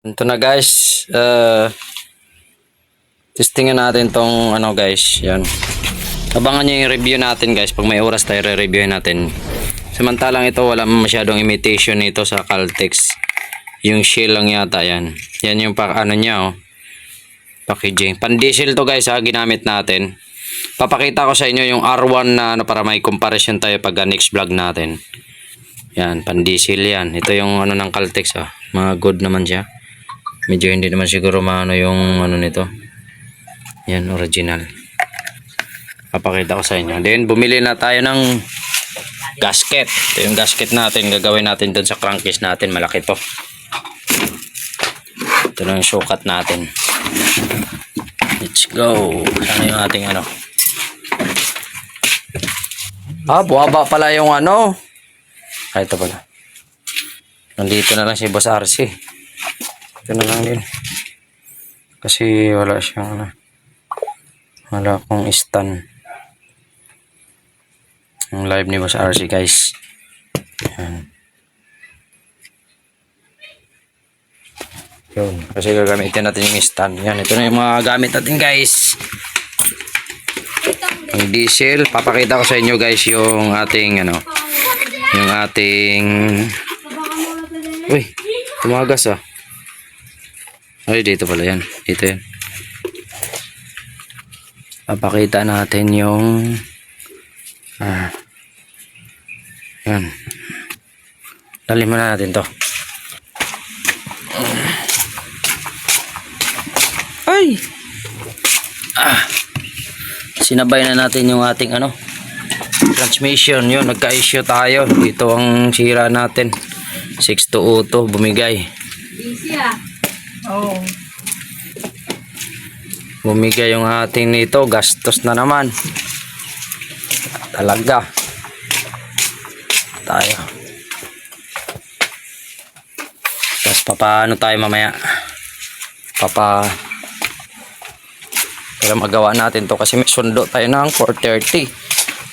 Ito na guys, testingan natin tong ano guys, yan. Abangan nyo yung review natin guys, pag may oras tayo re-reviewin natin. Samantalang ito wala masyadong imitation nito sa Caltex. Yung shell lang yata yan. Yan yung ano niya oh. Packaging. Pan-diesel to guys ha, ginamit natin. Papakita ko sa inyo yung R1 na ano, para may comparison tayo pag next vlog natin. Yan, pan-diesel yan. Ito yung ano ng Caltex ah. Mga good naman siya. Medyo hindi naman siguro maano yung ano nito. Yan, original. Papakita ko sa inyo. Then, bumili na tayo ng gasket. Ito yung gasket natin. Gagawin natin dun sa crankcase natin. Malaki to. Ito na yung sukat natin. Let's go. Saan yung ating ano? Buwaba pala yung ano. Ito pala. Nandito na lang si Boss RC. Ito na lang din. Kasi wala siyang ano. Wala akong stand. Ang live ni Boss RC guys. Yan. Yun. Kasi gagamitin natin yung stand. Yan. Ito na yung mga gamit natin guys. Ang diesel. Papakita ko sa inyo guys yung ating ano. Yung ating... Uy. Tumagas ah. Ay dito pala yan. Dito yan. Papakita natin yung... yan. Dali muna natin to. Ay! Sinabay na natin yung ating ano transmission. Yun, nagka-issue tayo. Dito ang sira natin. 6 to 0 bumigay. Easy ah. Oh. Bumigay yung ating nito. Gastos na naman. Talaga. Tayo. Tapos papaano tayo mamaya? Para magawa natin to kasi may sundo tayo ng 4:30.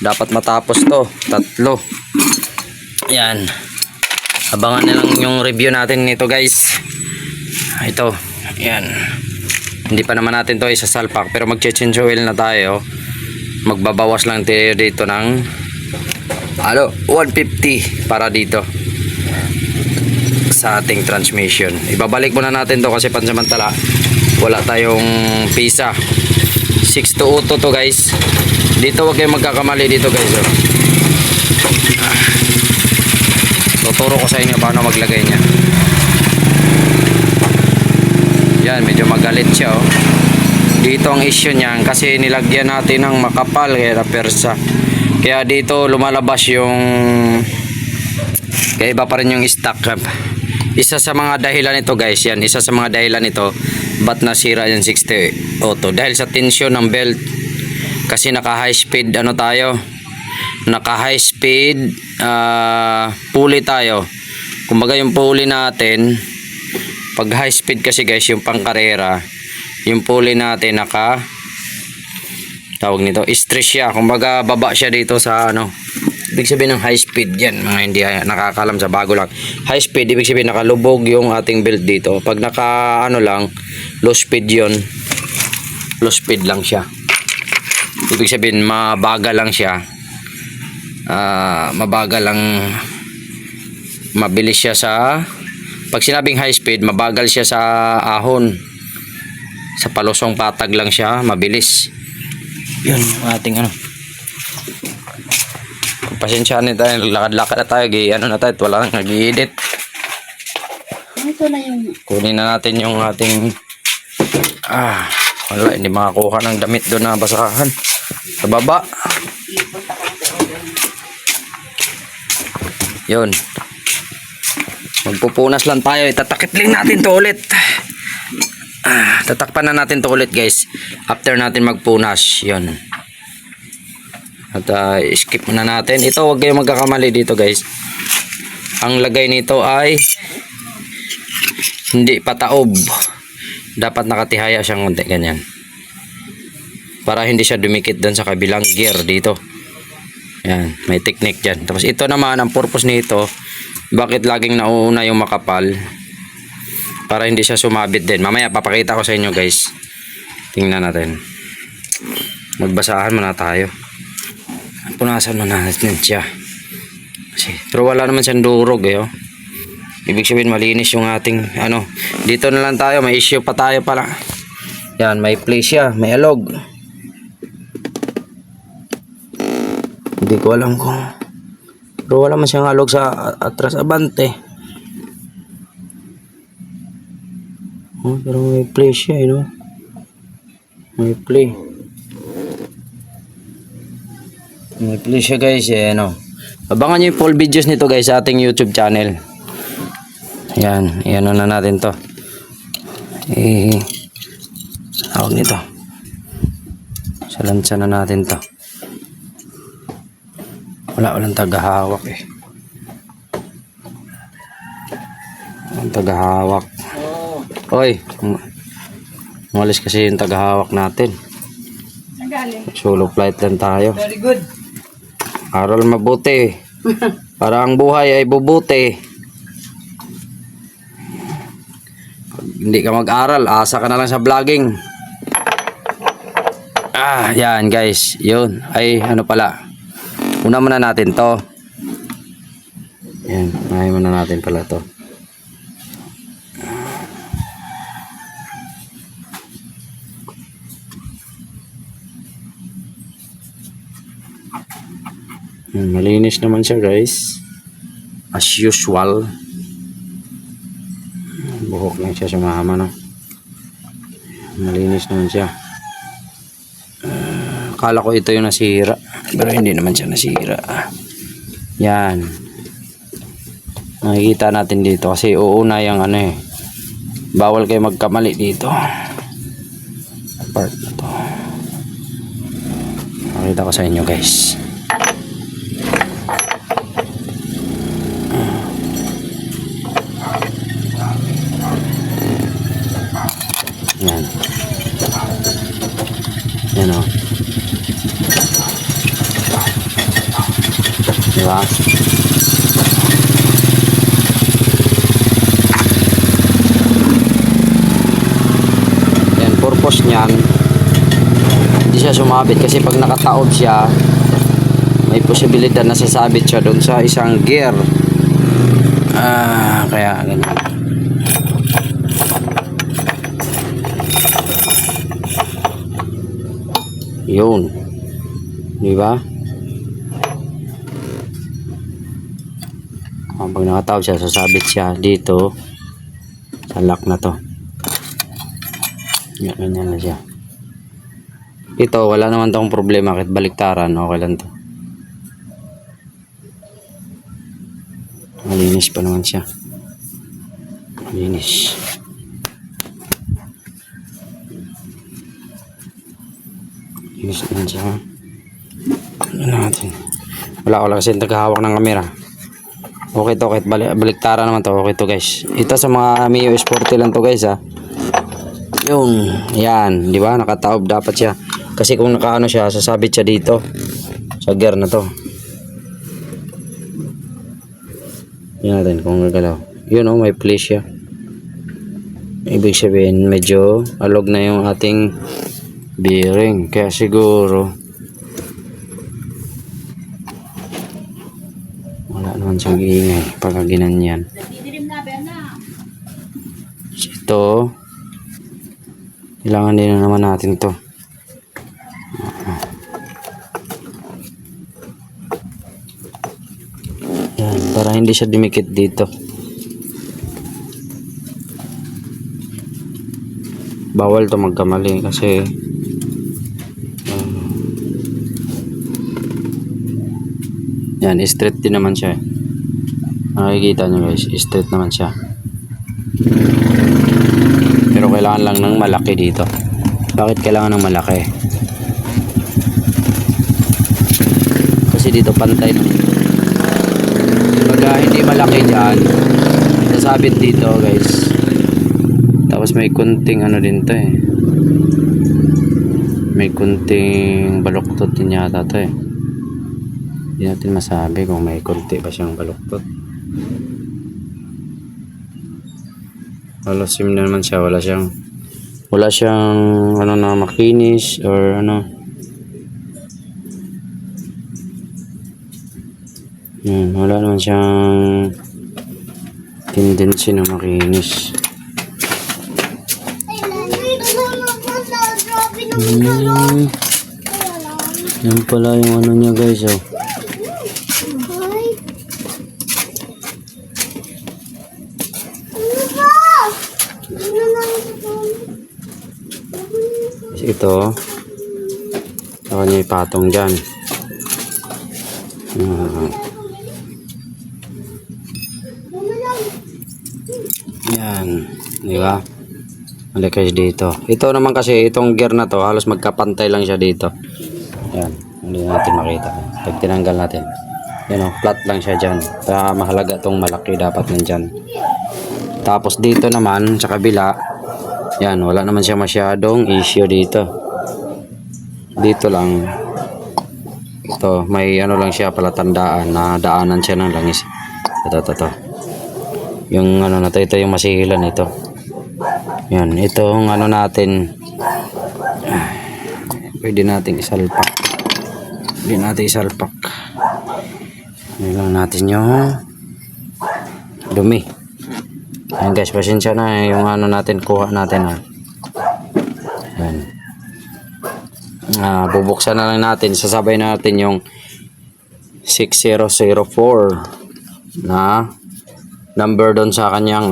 Dapat matapos to. 3. Yan. Abangan na lang yung review natin nito guys. Ito. Yan. Hindi pa naman natin to isasalpak pero mag-change oil na tayo. Magbabawas lang tayo dito ng 150 para dito sa ating transmission. Ibabalik muna natin to kasi pansamantala wala tayong pisa. 6 to 0 to guys. Dito wag kayong magkakamali dito guys oh. Tuturo ko sa inyo paano maglagay niya. Yan, medyo magalit siya oh. Dito ang issue niyan kasi nilagyan natin ng makapal kaya persa. Kaya dito lumalabas yung kaya iba pa rin yung stock. Isa sa mga dahilan nito guys, yan, isa sa mga dahilan nito ba't nasira yung 60 auto dahil sa tension ng belt. Kasi naka high speed ano tayo, naka high speed pulley tayo. Kumbaga yung pulley natin pag high speed kasi guys yung pangkarera, yung pulley natin naka tawag nito stress siya, kumbaga baba siya dito sa ano. Ibig sabihin ng high speed yan, mga hindi nakakalam sa bago lang. High speed, ibig sabihin nakalubog yung ating belt dito. Pag naka ano lang, low speed yun. Low speed lang siya. Ibig sabihin mabagal lang siya. Mabagal lang, mabilis siya sa, pag sinabing high speed, mabagal siya sa ahon. Sa palusong patag lang siya, mabilis. Yun yung ating ano. Pasensya na tayo, lakad-lakad na tayo, ano na tayo, wala nang nag-i-edit. Ito na yung... Kunin na natin yung ating wala, hindi makakuha ng damit doon na basahan sa baba. Yun, magpupunas lang tayo, itatakip lang natin to ulit. Tatakpan na natin to ulit guys after natin magpunas. Yun. At skip na natin. Ito wag kayong magkakamali dito guys. Ang lagay nito ay hindi pataob. Dapat nakatihaya siyang konti ganyan. Para hindi siya dumikit doon sa kabilang gear dito. Yan, may technique dyan. Tapos ito naman ang purpose nito, bakit laging nauuna yung makapal? para hindi siya sumabit din. Mamaya papakita ko sa inyo guys. Tingnan natin. Magbasahan muna tayo. Punasan muna natin siya. Pero wala naman siyang durog eh. Oh. Ibig sabihin malinis yung ating ano. Dito na lang tayo. May issue pa tayo pala. Yan, may play siya. May alog. Hindi ko alam kung. Pero wala man siyang alog sa atras abante. Oh, pero may play siya eh, no? May play. May play siya guys eh, no? Abangan nyo yung full videos nito guys sa ating YouTube channel. Yan, iyan na natin to. Tawag nito. Salansa na natin to. Walang tagahawak eh. Walang tagahawak. Oy, umalis kasi yung tagahawak natin. Solo flight lang tayo. Very good. Aral mabuti. Para ang buhay ay bubuti. Pag hindi ka mag-aral, asa ka na lang sa vlogging. Yan guys. Yun. Ay, ano pala. Una muna natin to. Yan. Unahin muna natin pala to. Malinis naman siya guys. As usual. Buhok lang siya sumama no. Malinis naman siya. Akala ko ito yung nasira. Pero hindi naman siya nasira. Yan. Makikita natin dito. Kasi uuna yung ano eh. Bawal kayo magkamali dito. Part na to. Makita ko sa inyo guys. Yan. Yan o. Diba? Yan, purpose niyan. Hindi siya sumabit kasi pag nakataob siya, may posibilidad na sasabit siya doon sa isang gear. Kaya ganyan. Yun. Di ba? Pag nakatawag siya, sasabit siya dito sa lock na to. Ganyan na siya. Ito, wala naman tong problema kahit baliktaran. Okay lang to. Malinis pa naman siya. Malinis. Malinis naman siya. Ano natin? Wala ko lang kasi tagahawak ng kamera. Okay to, kahit baliktara naman to. Okay to guys. Ito sa mga Mio Sporty lang to guys ha. Yun. Yan. Di ba? Nakataob dapat siya. Kasi kung nakaano siya, sasabit siya dito. Sa gear na to. Yan natin kung gagalaw. Yun oh, may play siya. Ibig sabihin, medyo alog na yung ating bearing. Kaya siguro wala naman siyang iingay pag ginanyan. Ito, kailangan din na naman natin to. Yan, para hindi siya dumikit dito. Bawal to magkamali kasi yan, straight din naman siya. Nakikita nyo guys, straight naman siya. Pero kailangan lang ng malaki dito. Bakit kailangan ng malaki? Kasi dito pantay naman. Pag hindi malaki dyan, nasabit dito guys. Tapos may kunting ano din to eh. May kunting baluktot din yata to eh. Hindi natin masabi kung may kunti ba siyang baluktot. Halos sim na naman siya. Wala siyang ano na makinis or ano. Wala naman siyang tendency na makinis. Yan pala yung ano niya guys, oh. Ito, ako niya ipatong dyan. Yan, di ba? Balik kayo dito. Ito naman kasi, itong gear na to, halos magkapantay lang siya dito. Yan, hindi natin makita. Pag tinanggal natin, yan o, flat lang siya dyan. Kaya mahalaga itong malaki dapat nandyan. Tapos dito naman, sa kabila, yan, wala naman siya masyadong issue dito. Dito lang, ito, may ano lang siya palatandaan na daanan siya ng langis. Ito. Yung ano na ito yung masihilan ito. Yan, itong ano natin, pwede nating isalpak. Yan lang natin yung dumi. Yan guys, pasensya na yung ano natin, kuha natin ha. Yan. Bubuksan na lang natin, sasabay natin yung 6004 na number doon sa kanyang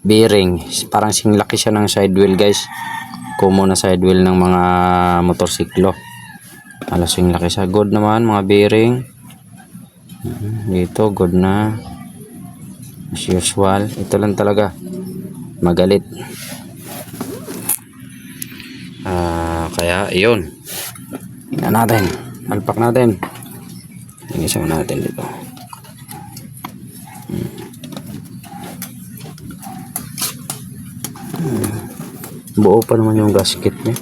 bearing. Parang singlaki siya ng side wheel guys. Common na side wheel ng mga motorsiklo. Alas singlaki siya. Good naman mga bearing. Dito good na. As usual. Ito lang talaga magalit. Kaya iyon. Tingnan natin. Malpak natin. Tingnan natin dito. Buo pa naman yung gasket niya.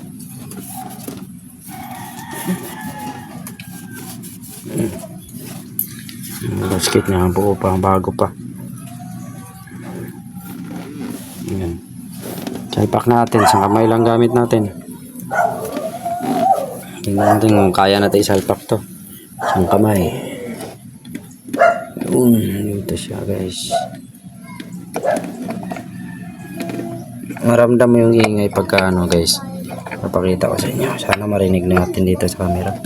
Yung gasket niya buo pa, bago pa. Yan. Salpak natin, sa kamay lang gamit natin. Tingnan natin kung kaya natin isalpak to. Sa kamay. Dito siya guys. Maramdam mo yung ingay pagka ano guys. Papakita ko sa inyo. Sana marinig natin dito sa camera.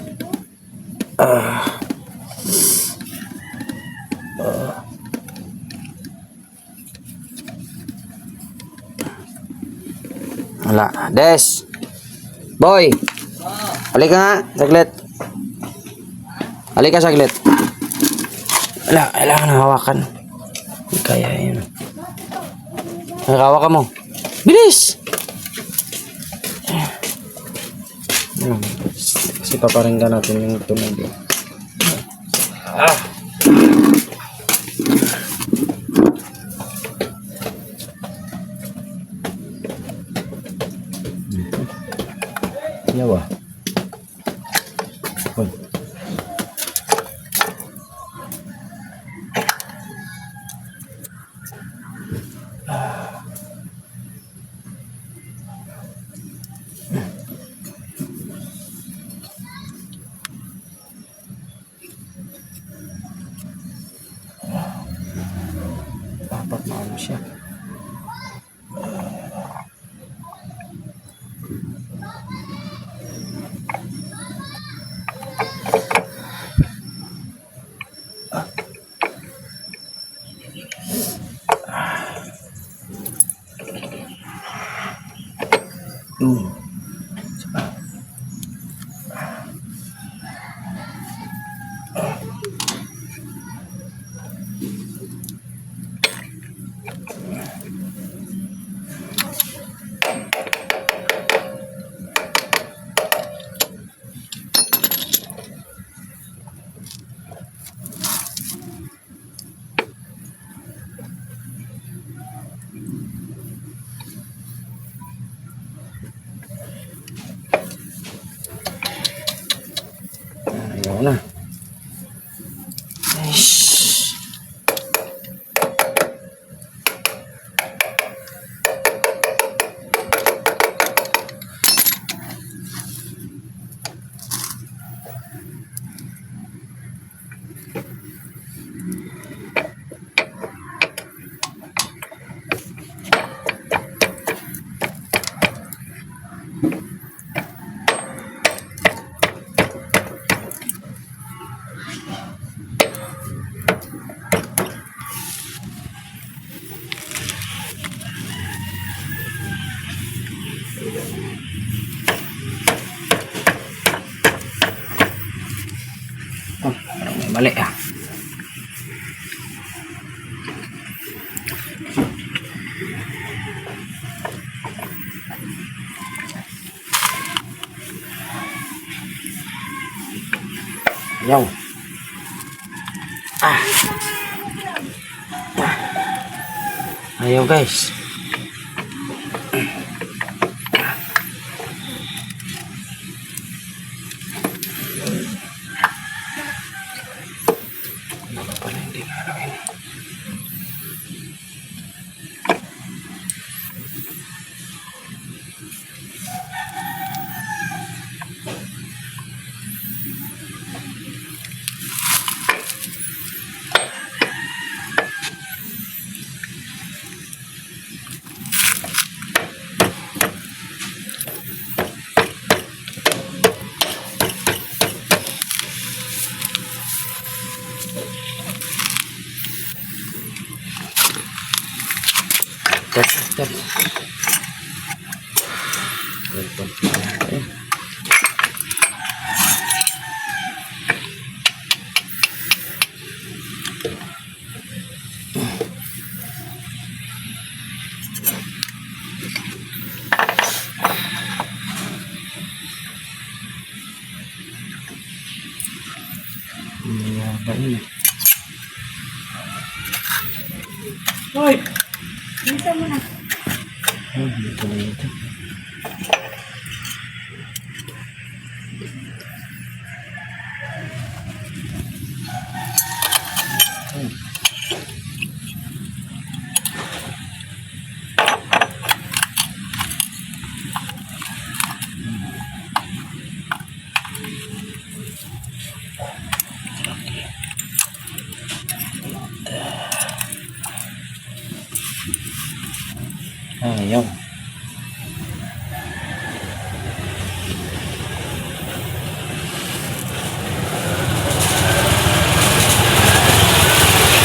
Wala. Des! Boy! Halika nga. Saglit. Halika saglit. Wala. Kailangan na hawakan. Hindi kaya yun. Hawakan mo. Bilis! Kasi paparinggan natin yung tunog. Yawa. Hoy. Dapat maano siya. Ayaw na. Dali ah. Ayaw. Ah. Ayaw guys. Ano pala hindi nalagay? Tap. Hoy! Dito mo na. Dito na ito. Ayaw.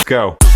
Go.